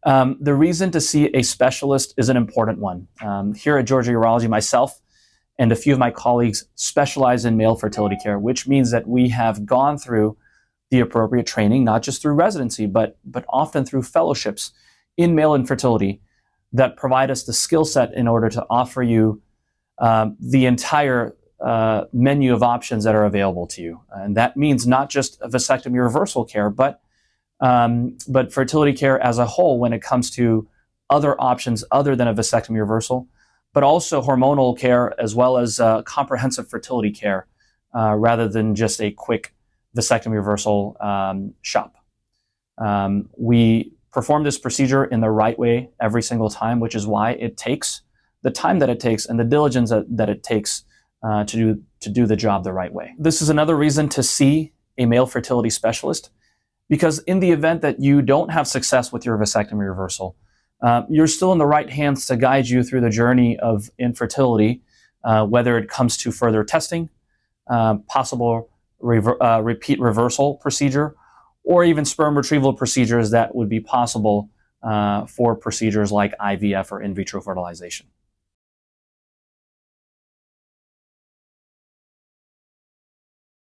The reason to see a specialist is an important one. Here at Georgia Urology, myself and a few of my colleagues specialize in male fertility care, which means that we have gone through the appropriate training, not just through residency, but often through fellowships in male infertility that provide us the skill set in order to offer you the entire menu of options that are available to you. And that means not just vasectomy reversal care, but fertility care as a whole when it comes to other options other than a vasectomy reversal, but also hormonal care as well as comprehensive fertility care rather than just a quick vasectomy reversal shop. We perform this procedure in the right way every single time, which is why it takes the time that it takes and the diligence that it takes to do the job the right way. This is another reason to see a male fertility specialist, because in the event that you don't have success with your vasectomy reversal, you're still in the right hands to guide you through the journey of infertility, whether it comes to further testing, possible repeat reversal procedure, or even sperm retrieval procedures that would be possible for procedures like IVF or in vitro fertilization.